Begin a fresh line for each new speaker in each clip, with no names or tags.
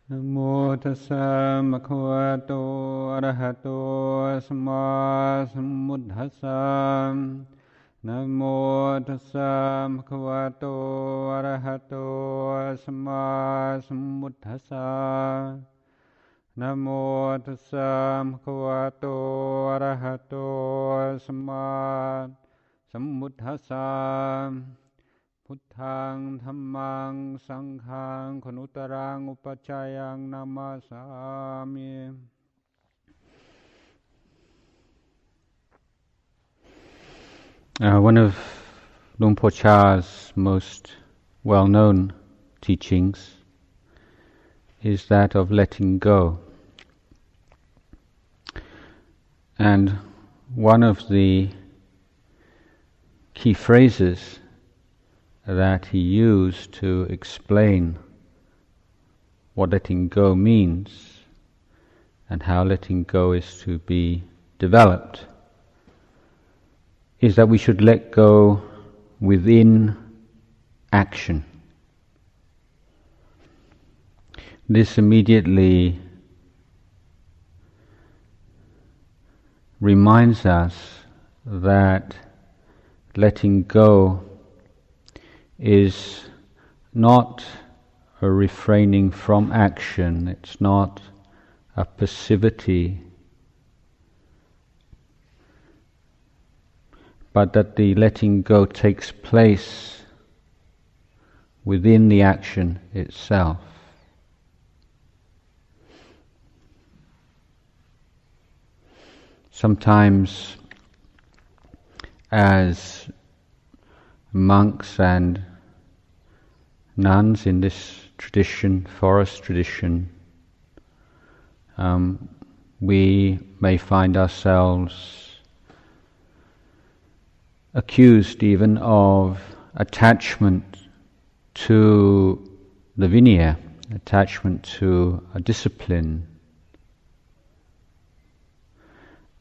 นะโมตัสสะภะคะวะโตอะระหะโตสัมมาสัมพุทธัสสะนะโมตัสสะภะคะวะโตอะระหะโตสัมมาสัมพุทธัสสะนะโมตัสสะภะคะวะโตอะระหะโตสัมมาสัมพุทธัสสะพุทธังธัมมังสังฆังขนุตรังอุปัชฌายังนามาสามิ One of Luang Por Chah's most well-known teachings is that of letting go. And one of the key phrases that he used to explain what letting go means and how letting go is to be developed is that we should let go within action. This immediately reminds us that letting go is not a refraining from action, it's not a passivity, but that the letting go takes place within the action itself. Sometimes, as monks and nuns in this tradition, forest tradition, we may find ourselves accused even of attachment to the vinaya, attachment to a discipline.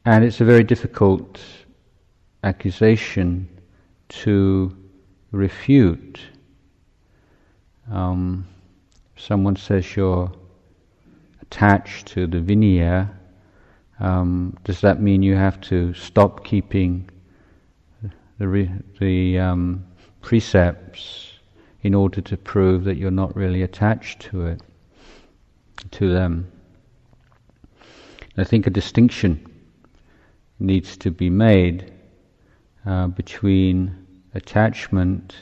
And it's a very difficult accusation to refute. Someone says you're attached to the vinaya, does that mean you have to stop keeping the precepts in order to prove that you're not really attached to them? I think a distinction needs to be made between attachment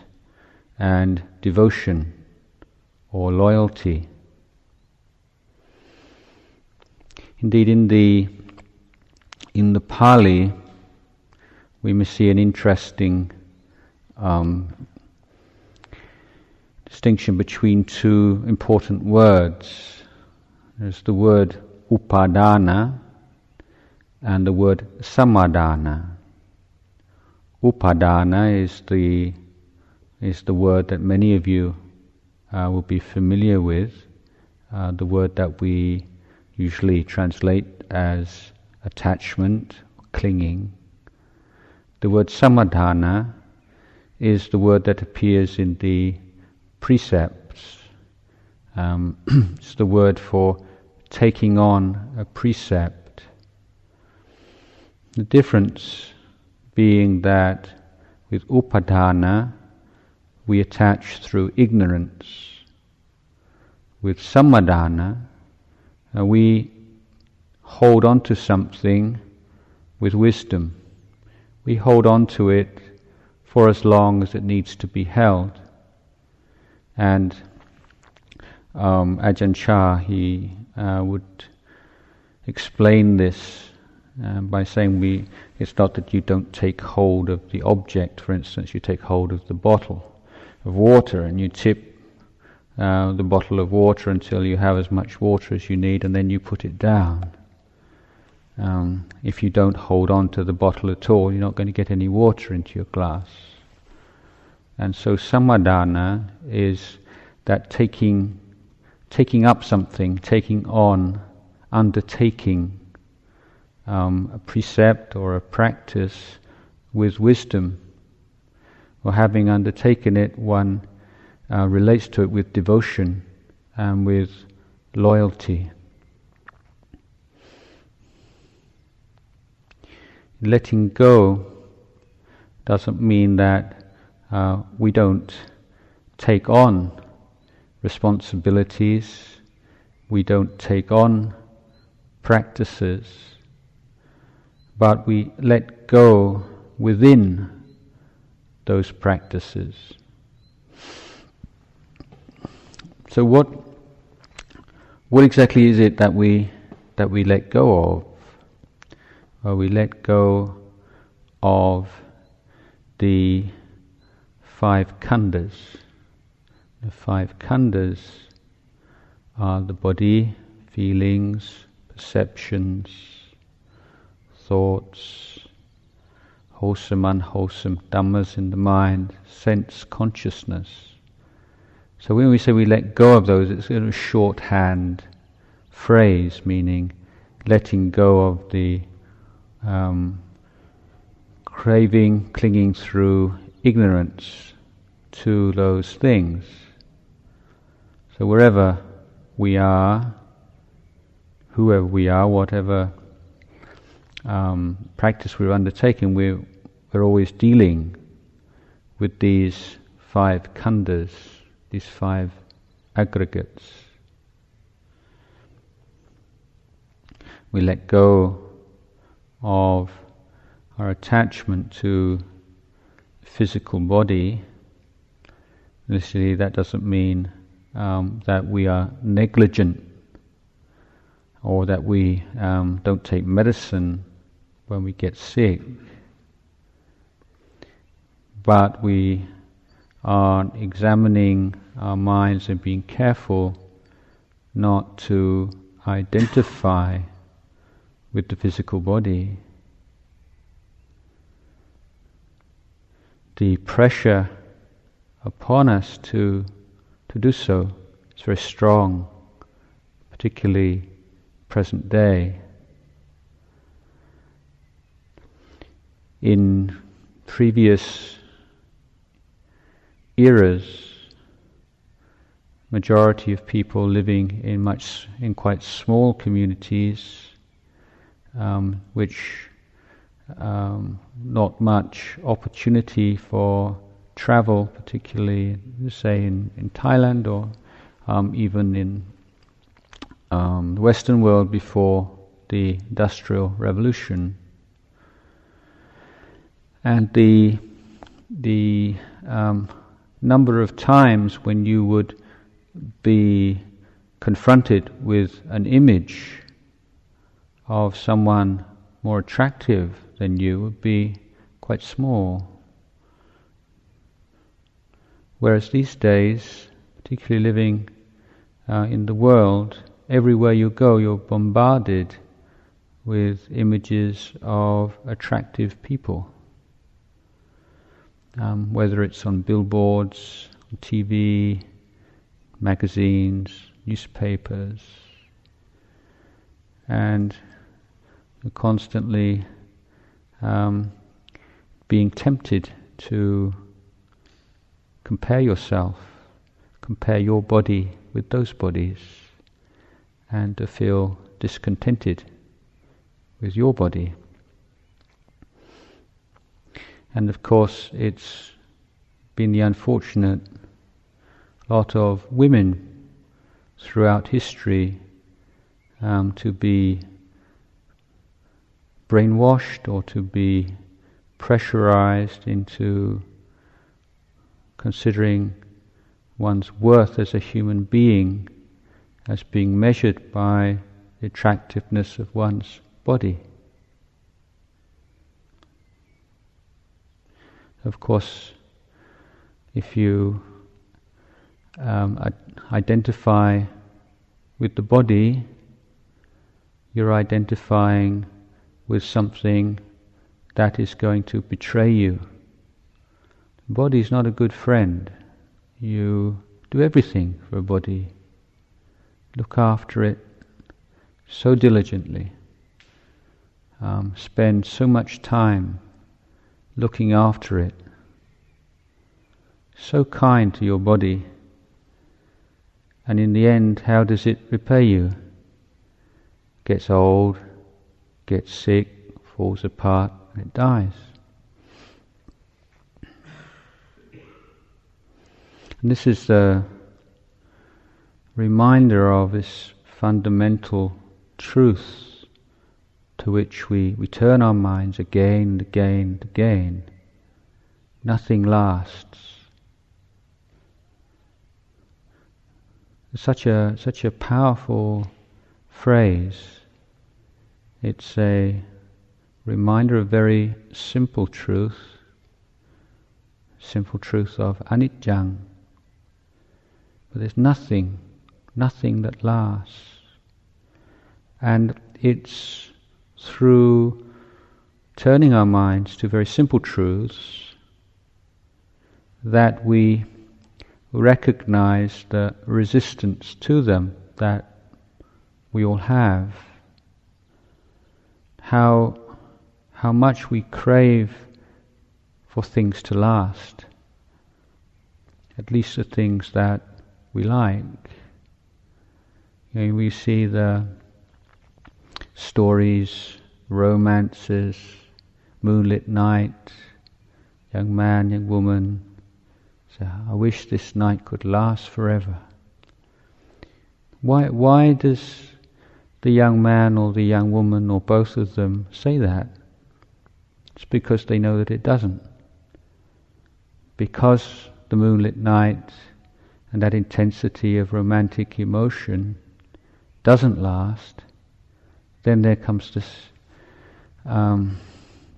and devotion or loyalty. Indeed, in the Pali, we may see an interesting distinction between two important words. There's the word upadana and the word samadana. Upadana is the word that many of you will be familiar with, the word that we usually translate as attachment, clinging. The word samadhana is the word that appears in the precepts. It's the word for taking on a precept. The difference being that with upadana we attach through ignorance. With samadhana we hold on to something with wisdom. We hold on to it for as long as it needs to be held. And Ajahn he would explain this by saying it's not that you don't take hold of the object. For instance, you take hold of the bottle of water and you tip the bottle of water until you have as much water as you need, and then you put it down. If you don't hold on to the bottle at all, you're not going to get any water into your glass. And so samadhana is that taking up something, taking on, undertaking a precept or a practice with wisdom. Or having undertaken it, one relates to it with devotion and with loyalty. Letting go doesn't mean that we don't take on responsibilities, we don't take on practices, but we let go within those practices. So what exactly is it that we let go of? Well, we let go of the 5 khandhas. The 5 khandhas are the body, feelings, perceptions, thoughts, wholesome, unwholesome dhammas in the mind, sense, consciousness. So when we say we let go of those, it's a shorthand phrase, meaning letting go of the craving, clinging through ignorance to those things. So wherever we are, whoever we are, whatever practice we're undertaking, we're always dealing with these 5 khandhas, these 5 aggregates. We let go of our attachment to the physical body. Initially, that doesn't mean that we are negligent or that we don't take medicine when we get sick, but we are examining our minds and being careful not to identify with the physical body. The pressure upon us to do so is very strong, particularly present day. In previous eras, majority of people living in quite small communities, which not much opportunity for travel, particularly say in Thailand or even in the Western world before the Industrial Revolution. And the number of times when you would be confronted with an image of someone more attractive than you would be quite small. Whereas these days, particularly living in the world, everywhere you go you're bombarded with images of attractive people. Whether it's on billboards, on TV, magazines, newspapers, and you're constantly being tempted to compare yourself, compare your body with those bodies, and to feel discontented with your body. And of course, it's been the unfortunate lot of women throughout history to be brainwashed or to be pressurized into considering one's worth as a human being as being measured by the attractiveness of one's body. Of course, if you identify with the body, you're identifying with something that is going to betray you. The body is not a good friend. You do everything for a body. Look after it so diligently. Spend so much time looking after it. So kind to your body. And in the end, how does it repay you? Gets old, gets sick, falls apart, and it dies. And this is the reminder of this fundamental truth to which we turn our minds again and again and again. Nothing lasts. It's such a powerful phrase. It's a reminder of very simple truth of anicca. But there's nothing that lasts. And it's through turning our minds to very simple truths that we recognize the resistance to them that we all have. How much we crave for things to last, at least the things that we like. We see the stories, romances, moonlit night, young man, young woman. So I wish this night could last forever. Why does the young man or the young woman or both of them say that? It's because they know that it doesn't. Because the moonlit night and that intensity of romantic emotion doesn't last, then there comes this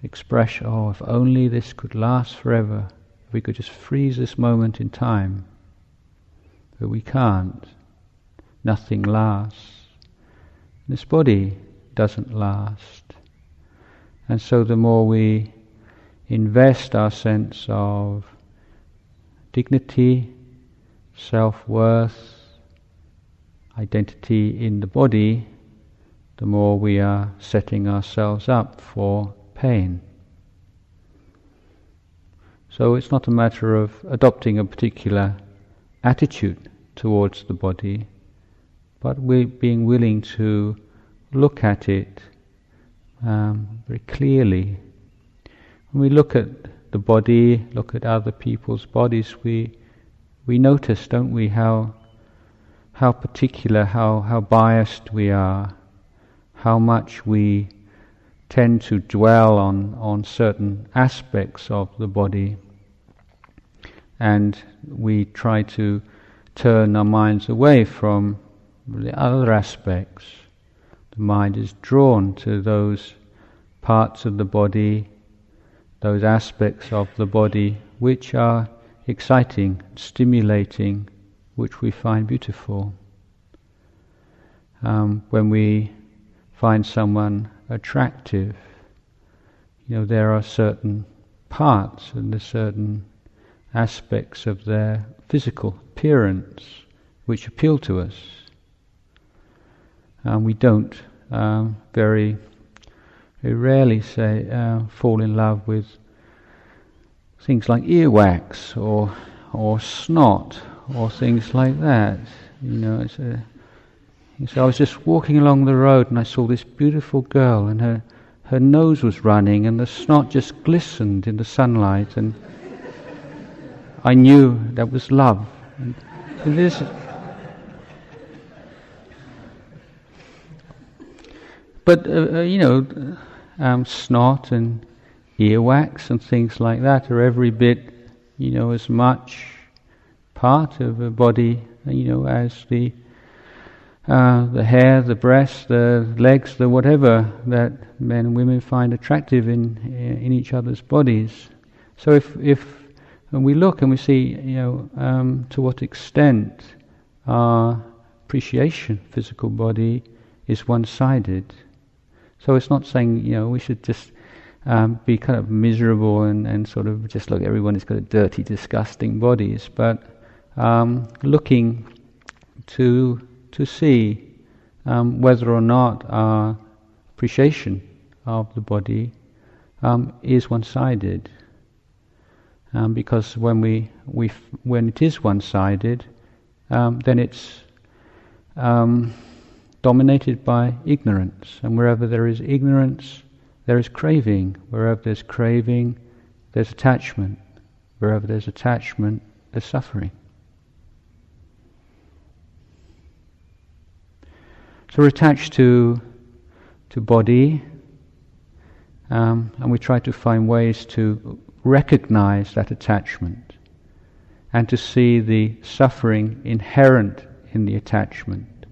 expression, oh, if only this could last forever, if we could just freeze this moment in time. But we can't. Nothing lasts. This body doesn't last. And so the more we invest our sense of dignity, self-worth, identity in the body, the more we are setting ourselves up for pain. So it's not a matter of adopting a particular attitude towards the body, but we're being willing to look at it very clearly. When we look at the body, look at other people's bodies, we notice, don't we, how particular, how biased we are, how much we tend to dwell on certain aspects of the body, and we try to turn our minds away from the other aspects. The mind is drawn to those parts of the body, those aspects of the body which are exciting, stimulating, which we find beautiful. When we find someone attractive, there are certain parts and certain aspects of their physical appearance which appeal to us. We don't very rarely fall in love with things like earwax or snot or things like that. So I was just walking along the road and I saw this beautiful girl, and her nose was running and the snot just glistened in the sunlight, and I knew that was love. And this, but snot and earwax and things like that are every bit, as much part of a body, as the hair, the breasts, the legs, the whatever that men and women find attractive in each other's bodies. So if when we look and we see, to what extent our appreciation of physical body is one-sided. So it's not saying, we should just be kind of miserable and sort of just look, everyone has got a dirty, disgusting bodies, but looking to see whether or not our appreciation of the body is one-sided. Because when it is one-sided, then it's dominated by ignorance. And wherever there is ignorance, there is craving. Wherever there's craving, there's attachment. Wherever there's attachment, there's suffering. So we're attached to body, and we try to find ways to recognize that attachment and to see the suffering inherent in the attachment.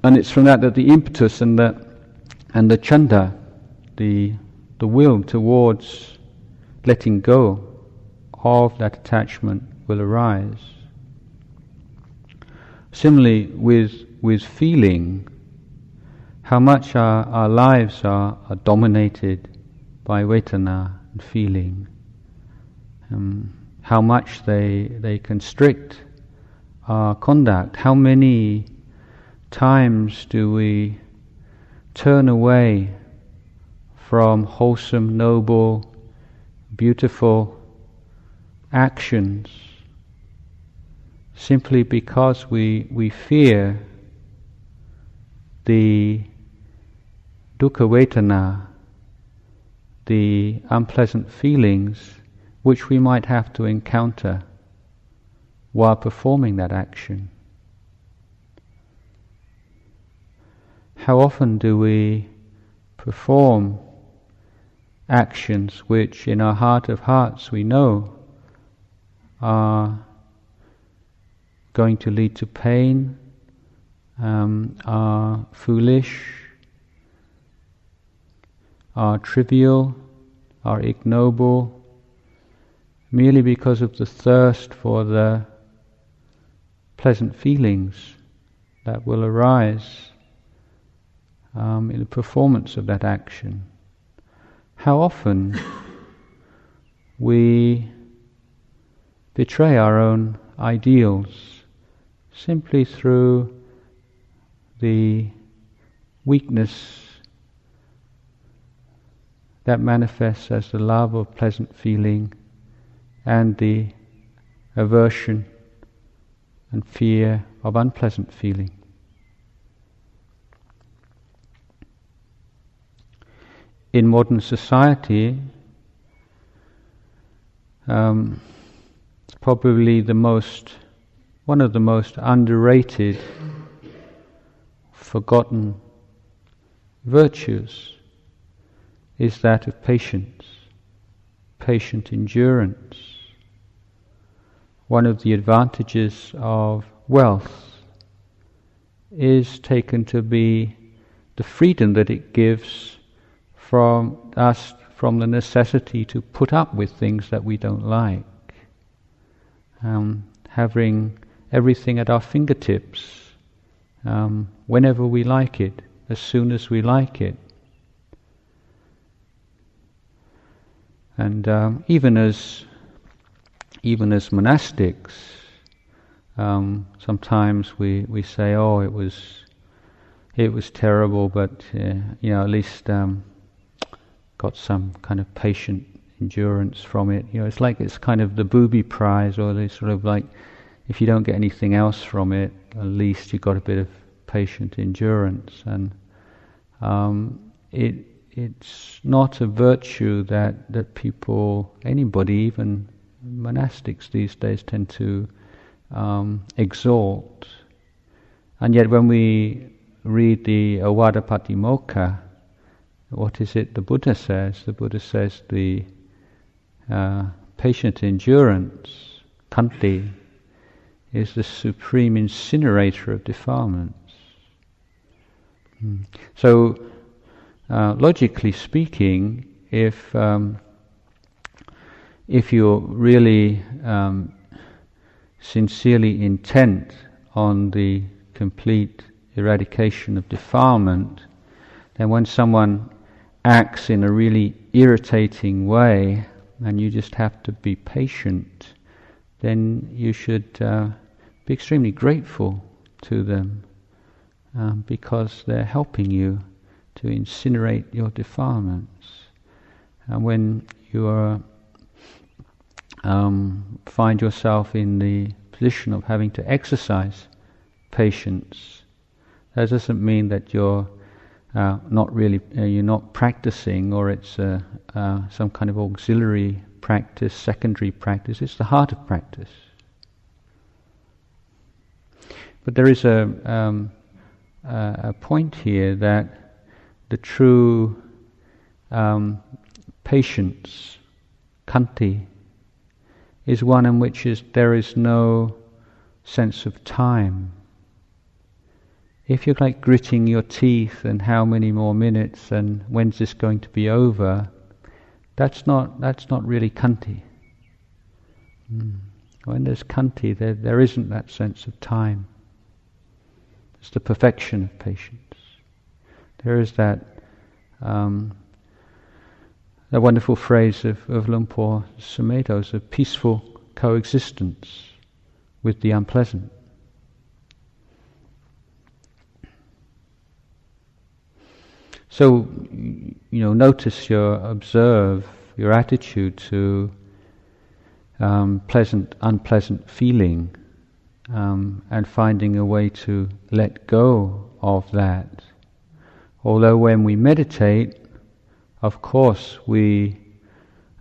And it's from that the impetus and the chanda, the will towards letting go of that attachment will arise. Similarly, with feeling, how much our lives are dominated by vedana and feeling, how much they constrict our conduct, how many times do we turn away from wholesome, noble, beautiful actions simply because we fear the dukkha vedana, the unpleasant feelings which we might have to encounter while performing that action. How often do we perform actions which in our heart of hearts we know are going to lead to pain, are foolish, are trivial, are ignoble, merely because of the thirst for the pleasant feelings that will arise in the performance of that action. How often we betray our own ideals simply through the weakness that manifests as the love of pleasant feeling and the aversion and fear of unpleasant feeling. In modern society, probably one of the most underrated, forgotten virtues is that of patience, patient endurance. One of the advantages of wealth is taken to be the freedom that it gives from the necessity to put up with things that we don't like. Having everything at our fingertips, whenever we like it, as soon as we like it. And even as monastics, sometimes we say, "Oh, it was terrible, but at least got some kind of patient endurance from it." It's like it's kind of the booby prize, or they sort of like, if you don't get anything else from it, at least you got a bit of patient endurance. And it's not a virtue that people, anybody, even monastics these days, tend to exalt. And yet when we read the Avada Patimokkha, what is it the Buddha says? The Buddha says the patient endurance, khanti, is the supreme incinerator of defilements. So, logically speaking, if you're really sincerely intent on the complete eradication of defilement, then when someone acts in a really irritating way and you just have to be patient, then you should be extremely grateful to them because they're helping you to incinerate your defilements. And when you find yourself in the position of having to exercise patience. That doesn't mean that you're you're not practicing, or it's some kind of auxiliary practice, secondary practice. It's the heart of practice. But there is a point here that the true patience, khanti, is one in which there is no sense of time. If you're like gritting your teeth and how many more minutes and when's this going to be over, that's not really khanti. When there's khanti, there isn't that sense of time. It's the perfection of patience. There is that wonderful phrase of Luang Por Sumedho's, a peaceful coexistence with the unpleasant. So, notice observe your attitude to pleasant, unpleasant feeling, and finding a way to let go of that. Although when we meditate, of course we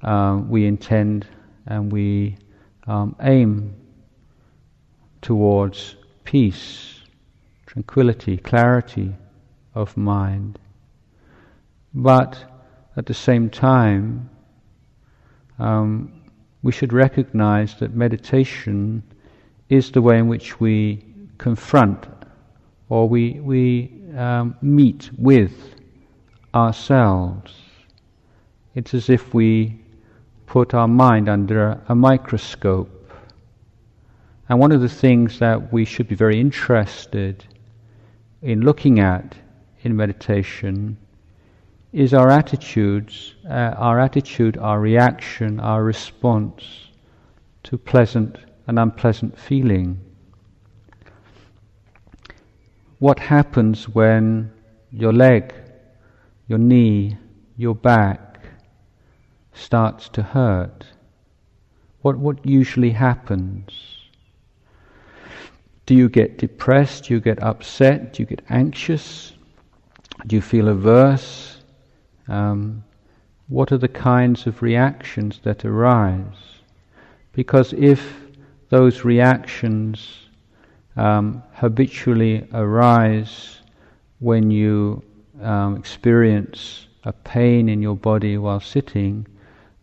intend and we aim towards peace, tranquility, clarity of mind. But at the same time, we should recognize that meditation is the way in which we confront, or we meet with ourselves. It's as if we put our mind under a microscope. And one of the things that we should be very interested in looking at in meditation is our attitudes, our reaction, our response to pleasant and unpleasant feeling. What happens when your leg, your knee, your back starts to hurt? What usually happens? Do you get depressed? Do you get upset? Do you get anxious? Do you feel averse? What are the kinds of reactions that arise? Because if those reactions habitually arise when you experience a pain in your body while sitting,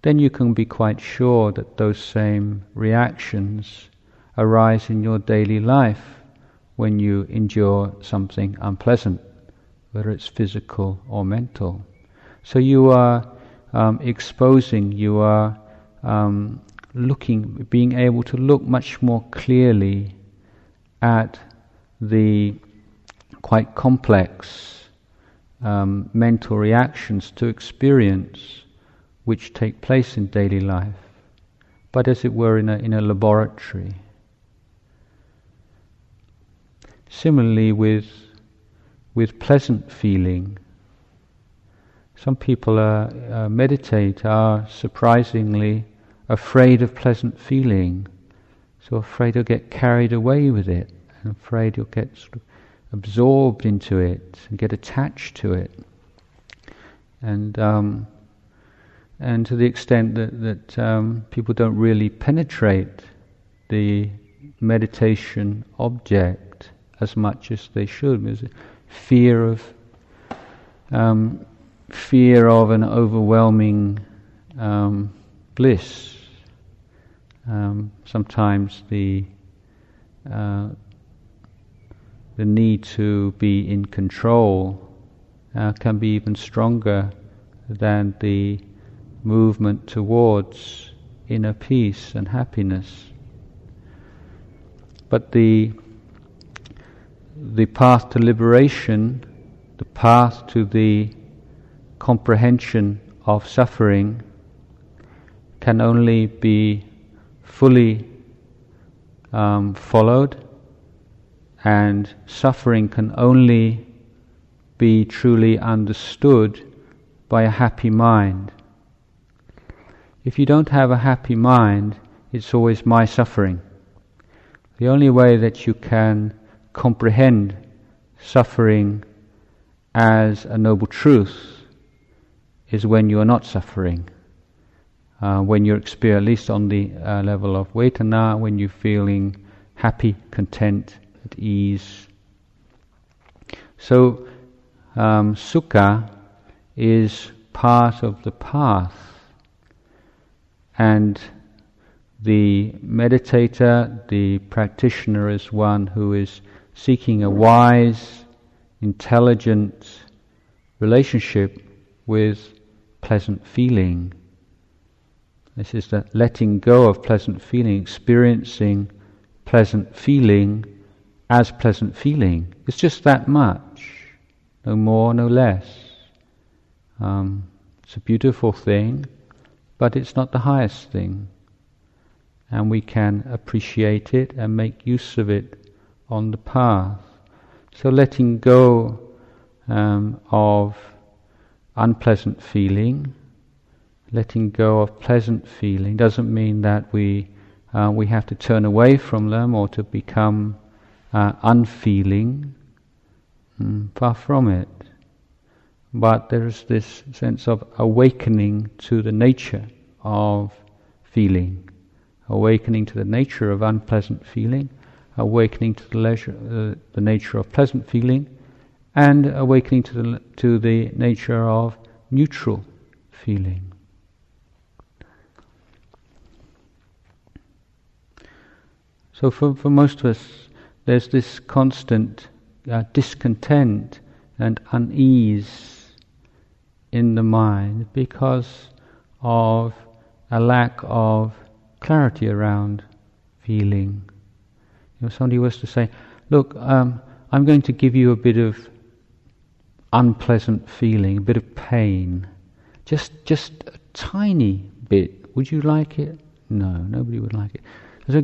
then you can be quite sure that those same reactions arise in your daily life when you endure something unpleasant, whether it's physical or mental. So you are exposing, you are being able to look much more clearly at the quite complex mental reactions to experience which take place in daily life, but as it were in a laboratory. Similarly with pleasant feeling, some people meditate are surprisingly afraid of pleasant feeling, so afraid you'll get carried away with it, and afraid you'll get sort of absorbed into it and get attached to it. And to the extent that people don't really penetrate the meditation object as much as they should. There's a fear of an overwhelming bliss. Sometimes the need to be in control can be even stronger than the movement towards inner peace and happiness. But the path to liberation, the path to the comprehension of suffering, can only be fully followed, and suffering can only be truly understood by a happy mind. If you don't have a happy mind, it's always my suffering. The only way that you can comprehend suffering as a noble truth is when you are not suffering. When you're experiencing, at least on the level of vedana, when you're feeling happy, content, at ease. So sukha is part of the path, and the meditator, the practitioner, is one who is seeking a wise, intelligent relationship with pleasant feeling. This is the letting go of pleasant feeling, experiencing pleasant feeling as pleasant feeling. It's just that much, no more, no less. It's a beautiful thing, but it's not the highest thing. And we can appreciate it and make use of it on the path. So letting go of unpleasant feeling, letting go of pleasant feeling doesn't mean that we have to turn away from them or to become unfeeling. Far from it. But there's this sense of awakening to the nature of feeling, awakening to the nature of unpleasant feeling, awakening to the nature of pleasant feeling, and awakening to the nature of neutral feeling. So for most of us, there's this constant discontent and unease in the mind because of a lack of clarity around feeling. Somebody was to say, look, I'm going to give you a bit of unpleasant feeling, a bit of pain, just a tiny bit. Would you like it? No, nobody would like it. So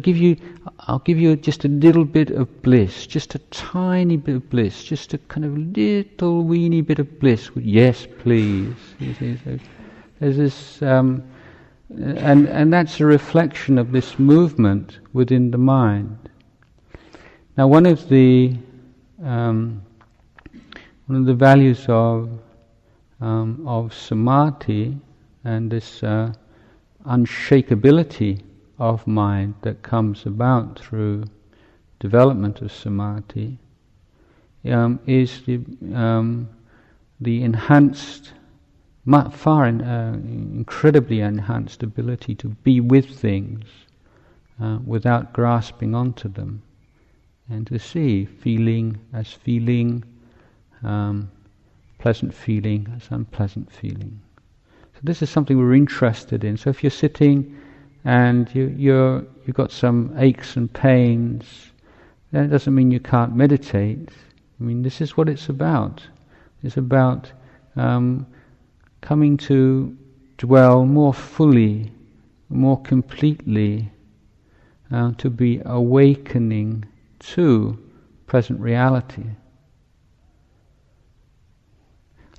I'll give you just a little bit of bliss, just a tiny bit of bliss, just a kind of little weeny bit of bliss. Yes, please. There's this, and that's a reflection of this movement within the mind. Now, one of the values of samadhi and this unshakability of mind that comes about through development of samadhi is the enhanced, incredibly enhanced ability to be with things without grasping onto them, and to see feeling as feeling, pleasant feeling as unpleasant feeling. So this is something we're interested in. So if you're sitting and you've got some aches and pains, that doesn't mean you can't meditate. I mean, this is what it's about. It's about coming to dwell more fully, more completely, to be awakening to present reality.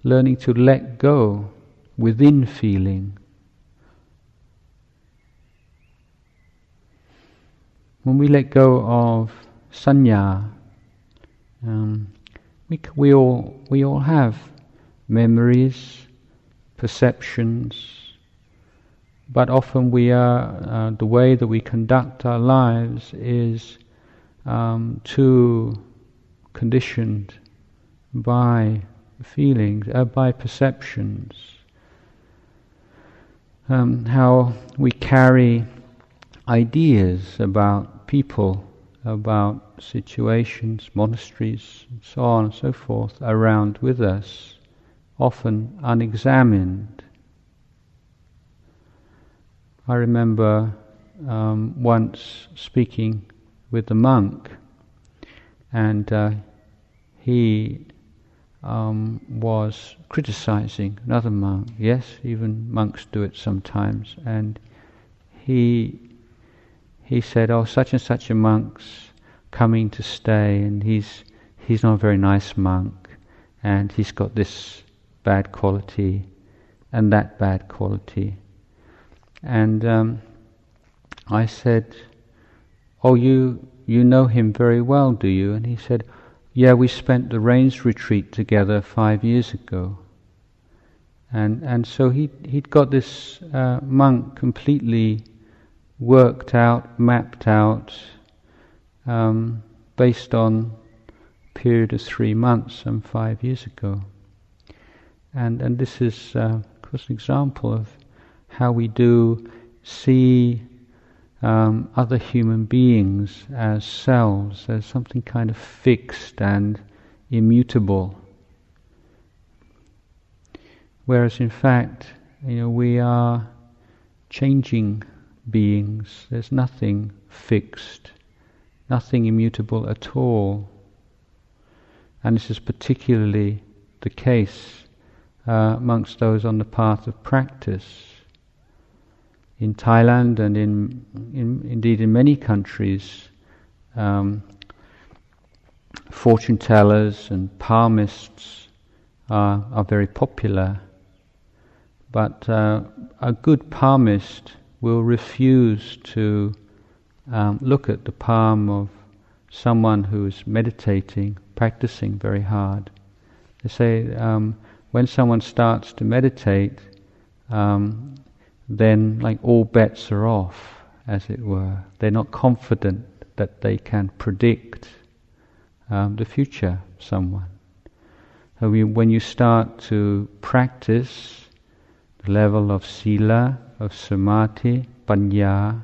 Learning to let go within feeling. When we let go of sanya, we all have memories, perceptions, but often we are the way that we conduct our lives is too conditioned by feelings, by perceptions. How we carry ideas about people, about situations, monasteries, and so on and so forth around with us, often unexamined. I remember once speaking with a monk, and he was criticizing another monk. Yes, even monks do it sometimes. And he said, "Oh, such and such a monk's coming to stay, and he's not a very nice monk, and he's got this bad quality and that bad quality." And I said, "Oh, you you know him very well, do you? And he said, yeah, we spent the rains retreat together 5 years ago. And so he'd got this monk completely worked out, mapped out, based on a period of 3 months, some 5 years ago. And this is, of course, an example of how we do see other human beings as selves, as something kind of fixed and immutable. Whereas in fact, we are changing beings. There's nothing fixed, nothing immutable at all. And this is particularly the case amongst those on the path of practice. In Thailand and indeed in many countries, fortune tellers and palmists are very popular. But a good palmist will refuse to look at the palm of someone who is meditating, practicing very hard. They say when someone starts to meditate, then like all bets are off, as it were. They're not confident that they can predict the future of someone. So when you start to practice the level of sila, of samadhi, panya,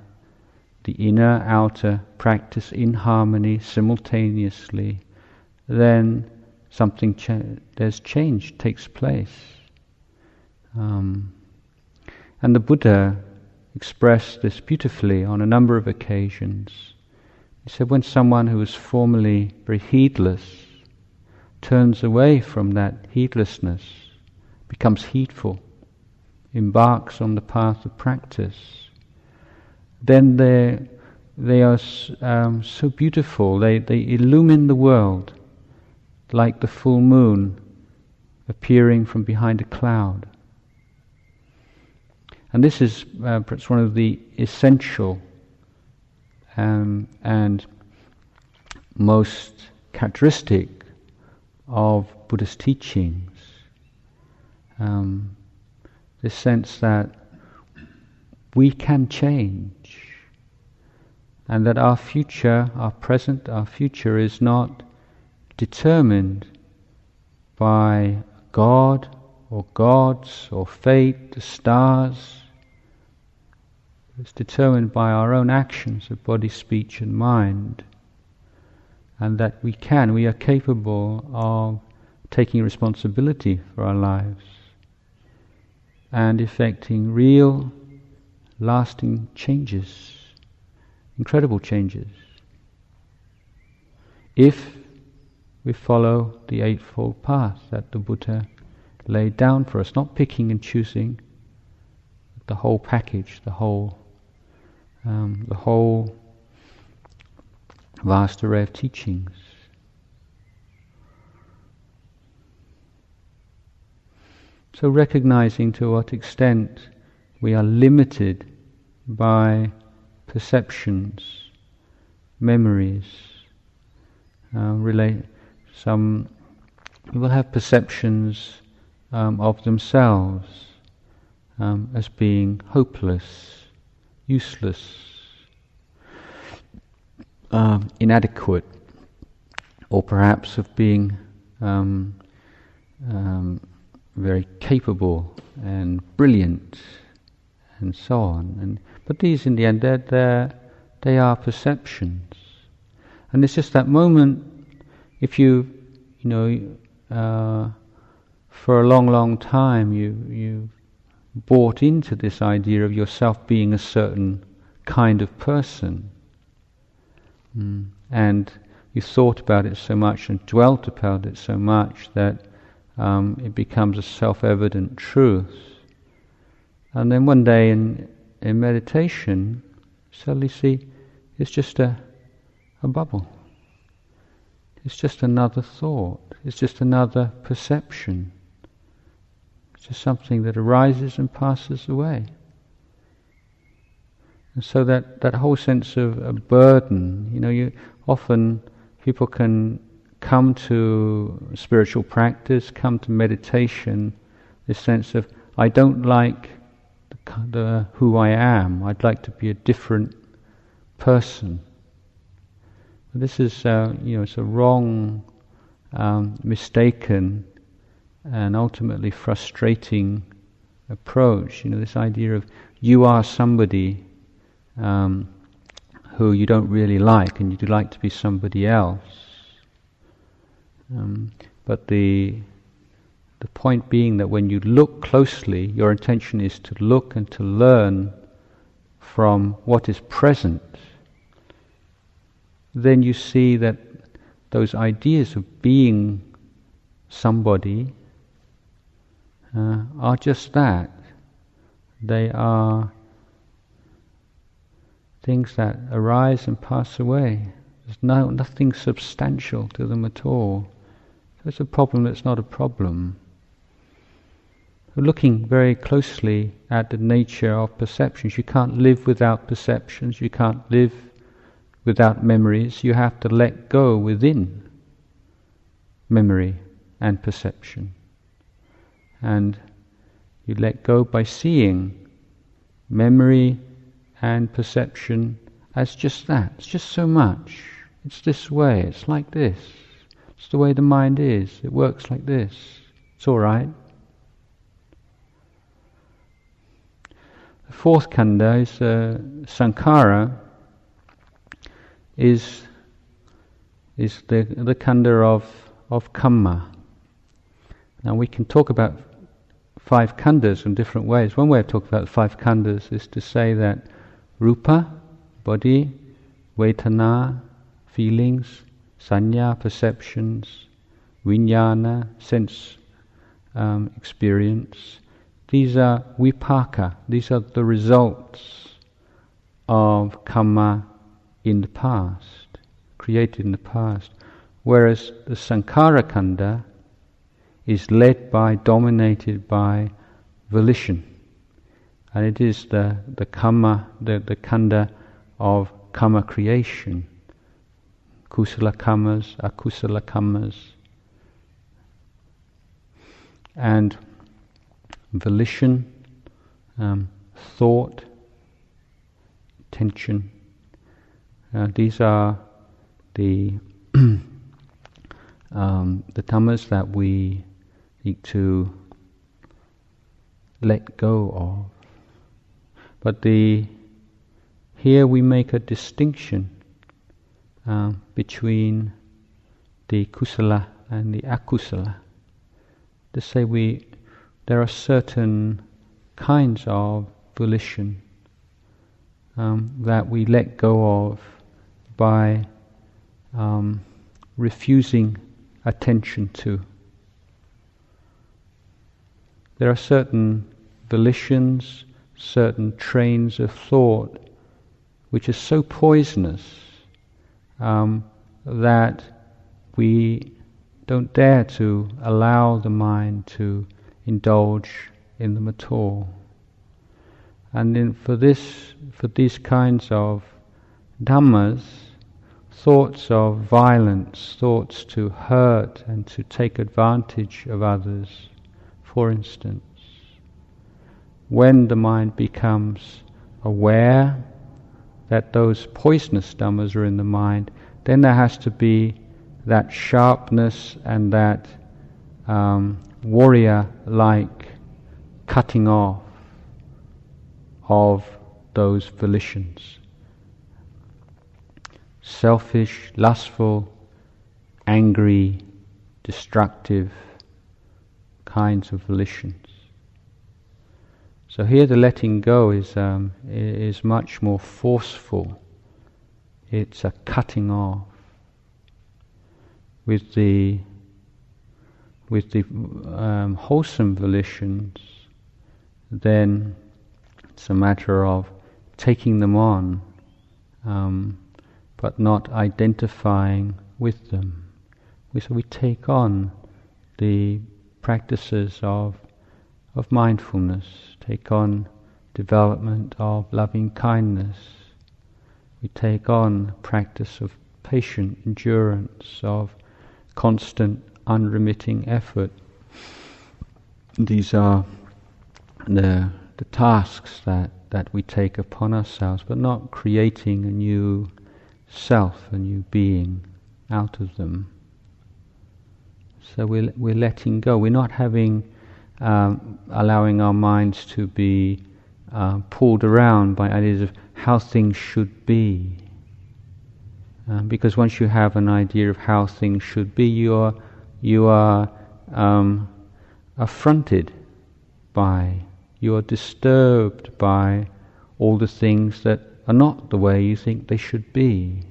the inner, outer practice in harmony simultaneously, then there's change takes place. And the Buddha expressed this beautifully on a number of occasions. He said when someone who was formerly very heedless turns away from that heedlessness, becomes heedful, embarks on the path of practice, then they are so beautiful. They illumine the world like the full moon appearing from behind a cloud. And this is perhaps one of the essential and most characteristic of Buddhist teachings. This sense that we can change, and that our future, our present, our future is not determined by God or gods or fate, the stars. It's determined by our own actions of body, speech and mind, and that we are capable of taking responsibility for our lives and effecting real, lasting changes, incredible changes, if we follow the Eightfold Path that the Buddha laid down for us, not picking and choosing, the whole package, the whole vast array of teachings. So recognizing to what extent we are limited by perceptions, memories, some people have perceptions of themselves as being hopeless, useless, inadequate, or perhaps of being very capable and brilliant, and so on. But these, in the end, they are perceptions, and it's just that moment. If you for a long time you bought into this idea of yourself being a certain kind of person, and you thought about it so much and dwelt about it so much that it becomes a self-evident truth. And then one day in meditation, suddenly see it's just a bubble. It's just another thought. It's just another perception. It's just something that arises and passes away. And so that whole sense of a burden, you often people can come to spiritual practice, come to meditation, this sense of, I don't like the who I am, I'd like to be a different person. This is, it's a wrong, mistaken, and ultimately frustrating approach. This idea of you are somebody who you don't really like, and you'd like to be somebody else. But the point being that when you look closely, your intention is to look and to learn from what is present. Then you see that those ideas of being somebody are just that. They are things that arise and pass away. There's nothing substantial to them at all. So it's a problem that's not a problem. Looking very closely at the nature of perceptions. You can't live without perceptions. You can't live without memories. You have to let go within memory and perception. And you let go by seeing memory and perception as just that. It's just so much. It's this way. It's like this. It's the way the mind is. It works like this. It's all right. The fourth khandha is sankhara. Is the khandha of kamma. Now we can talk about 5 khandhas in different ways. One way of talking about the 5 khandhas is to say that rupa, body, vedana, feelings, sanya, perceptions, vijnana, sense experience, these are vipaka, these are the results of kamma in the past, created in the past. Whereas the sankhara khandha is led by, dominated by volition. And it is the kamma, the khandha of kamma creation. Kusala kammas, akusala kammas. And volition, thought, attention. These are the dhammas that we need to let go of. But here we make a distinction between the kusala and the akusala. To say there are certain kinds of volition that we let go of by refusing attention to. There are certain volitions, certain trains of thought which are so poisonous that we don't dare to allow the mind to indulge in them at all. And then for these kinds of dhammas, thoughts of violence, thoughts to hurt and to take advantage of others, for instance, when the mind becomes aware that those poisonous dhammas are in the mind, then there has to be that sharpness and that warrior-like cutting off of those volitions. Selfish, lustful, angry, destructive kinds of volitions. So here the letting go is much more forceful. It's a cutting off. With the wholesome volitions, then it's a matter of taking them on, but not identifying with them. So we take on the practices of mindfulness, take on development of loving kindness. We take on a practice of patient endurance, of constant unremitting effort. These are the tasks that we take upon ourselves, but not creating a new self, a new being out of them. So we're letting go. We're not allowing our minds to be pulled around by ideas of how things should be. Because once you have an idea of how things should be, you are affronted by, you are disturbed by all the things that are not the way you think they should be.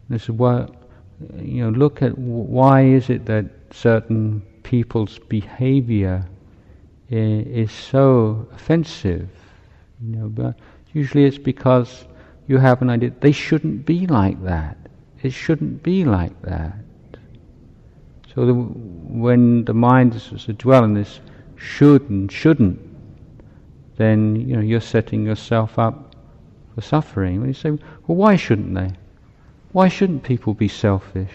This is what, look at why is it that certain people's behavior is so offensive. But usually it's because you have an idea they shouldn't be like that. It shouldn't be like that. So when the mind is to dwell in this should and shouldn't, then you're setting yourself up for suffering. When you say, well, why shouldn't they? Why shouldn't people be selfish?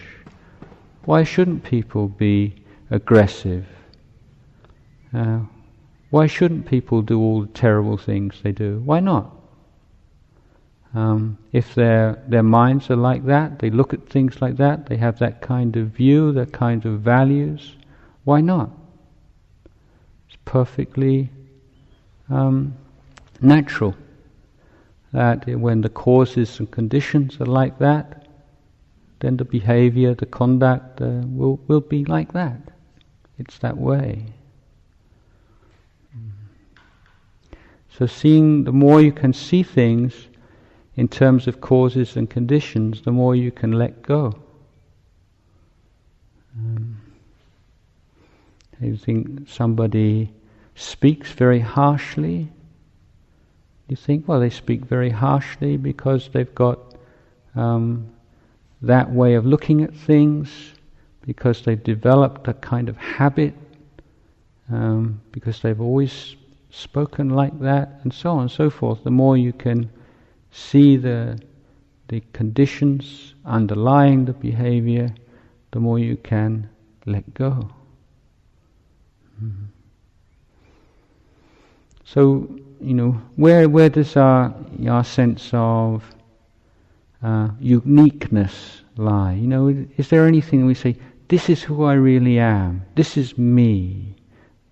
Why shouldn't people be aggressive? Why shouldn't people do all the terrible things they do? Why not? If their minds are like that, they look at things like that, they have that kind of view, that kind of values, why not? It's perfectly natural that when the causes and conditions are like that, then the behavior, the conduct will be like that. It's that way. So the more you can see things in terms of causes and conditions, the more you can let go. You think somebody speaks very harshly, you think, well, they speak very harshly because they've got that way of looking at things, because they've developed a kind of habit, because they've always spoken like that, and so on and so forth. The more you can see the conditions underlying the behavior, the more you can let go. So, where does our sense of uniqueness lie? Is there anything we say, this is who I really am, this is me,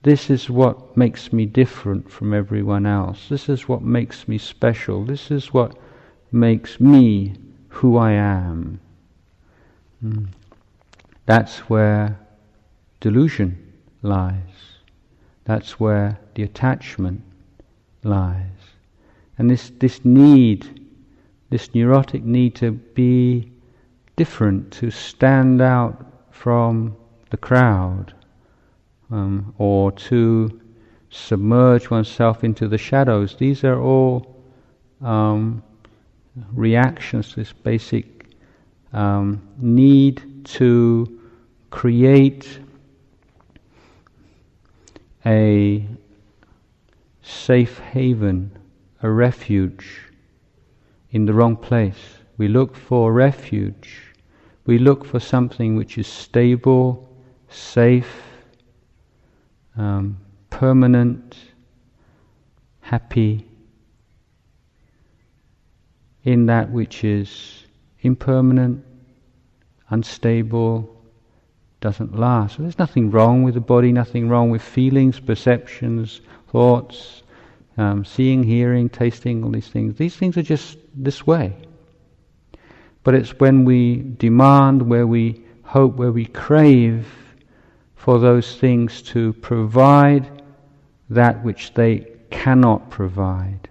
this is what makes me different from everyone else, this is what makes me special, this is what makes me who I am? That's where delusion lies. That's where the attachment lies. And this need, this neurotic need to be different, to stand out from the crowd, or to submerge oneself into the shadows, these are all reactions to this basic need to create a safe haven, a refuge in the wrong place. We look for refuge. We look for something which is stable, safe, permanent, happy, in that which is impermanent, unstable, doesn't last. So there's nothing wrong with the body, nothing wrong with feelings, perceptions, thoughts, seeing, hearing, tasting, all these things. These things are just this way. But it's when we demand, where we hope, where we crave for those things to provide that which they cannot provide.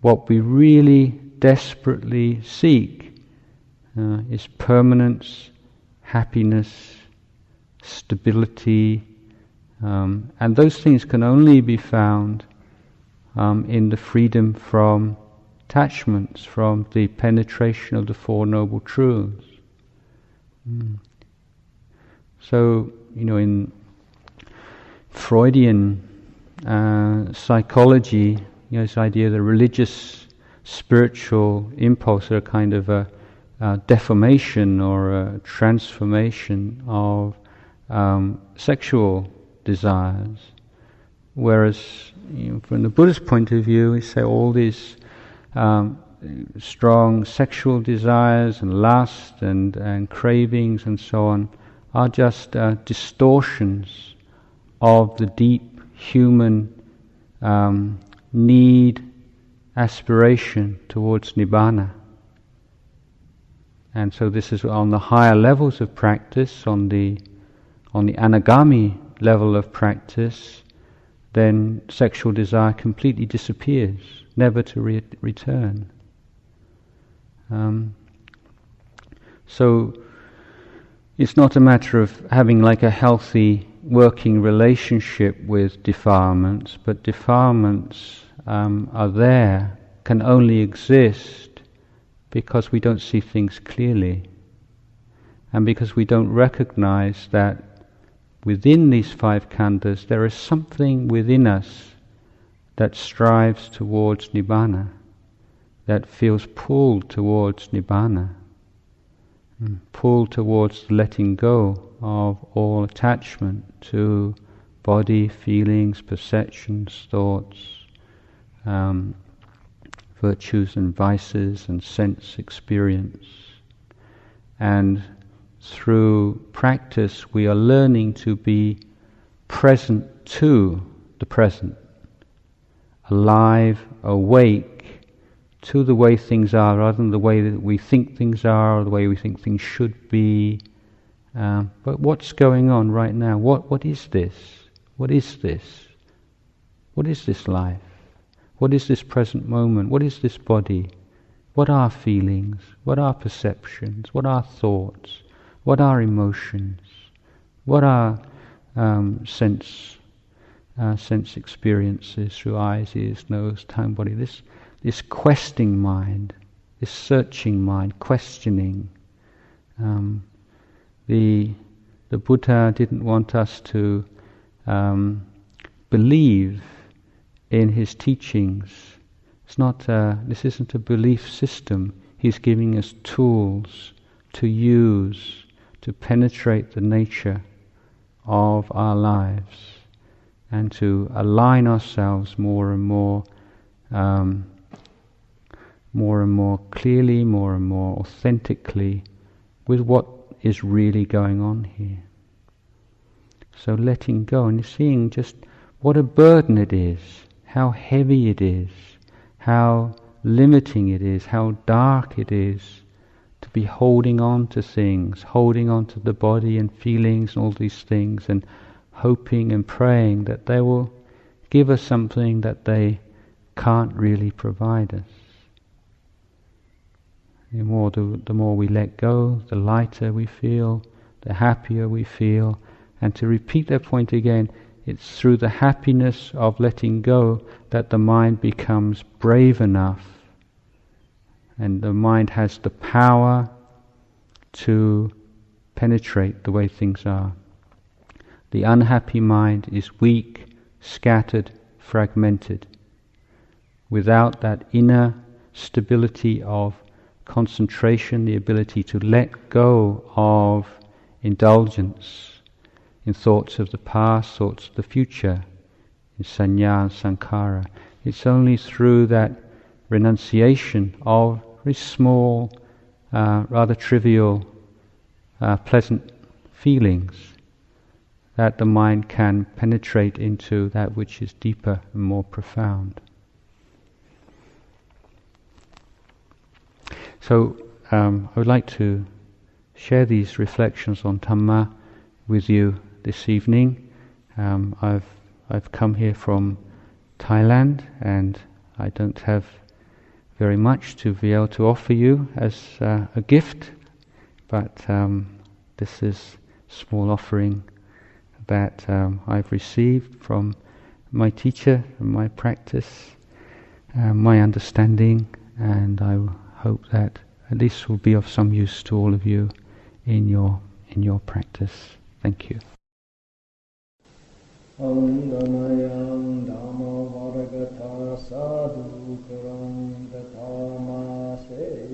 What we really desperately seek is permanence, happiness, stability, and those things can only be found in the freedom from attachments, from the penetration of the Four Noble Truths. So, in Freudian psychology, this idea of the religious, spiritual impulse, or a kind of a deformation or a transformation of sexual desires. Whereas, from the Buddhist point of view, we say all these strong sexual desires and lust and cravings and so on are just distortions of the deep human need, aspiration towards Nibbana. And so this is on the higher levels of practice, on the anagami level of practice, then sexual desire completely disappears, never to return. So it's not a matter of having like a healthy working relationship with defilements, but defilements are there, can only exist because we don't see things clearly, and because we don't recognize that within these five khandhas there is something within us that strives towards Nibbana, that feels pulled towards Nibbana, pulled towards letting go of all attachment to body, feelings, perceptions, thoughts, virtues and vices and sense experience. And through practice we are learning to be present to the present, alive, awake to the way things are, rather than the way that we think things are or the way we think things should be. But what's going on right now? What is this? What is this? What is this life? What is this present moment? What is this body? What are feelings? What are perceptions? What are thoughts? What are emotions? What are sense experiences through eyes, ears, nose, tongue, body? This questing mind, this searching mind, questioning. The Buddha didn't want us to believe in his teachings. It's not. This isn't a belief system. He's giving us tools to use to penetrate the nature of our lives and to align ourselves more and more clearly, more and more authentically with what is really going on here. So letting go and seeing just what a burden it is, how heavy it is, how limiting it is, how dark it is to be holding on to things, holding on to the body and feelings and all these things, and hoping and praying that they will give us something that they can't really provide us. The more we let go, the lighter we feel, the happier we feel. And to repeat that point again, it's through the happiness of letting go that the mind becomes brave enough, and the mind has the power to penetrate the way things are. The unhappy mind is weak, scattered, fragmented. Without that inner stability of concentration, the ability to let go of indulgence in thoughts of the past, thoughts of the future, in sanya and sankhara. It's only through that renunciation of very small, rather trivial, pleasant feelings that the mind can penetrate into that which is deeper and more profound. So I would like to share these reflections on Dhamma with you this evening. I've come here from Thailand, and I don't have very much to be able to offer you as a gift, but this is a small offering that I've received from my teacher and my practice, my understanding, and I hope that at least will be of some use to all of you in your practice. Thank you.
Andamayam Dhamma Varagata Sadhu Karam Tathamase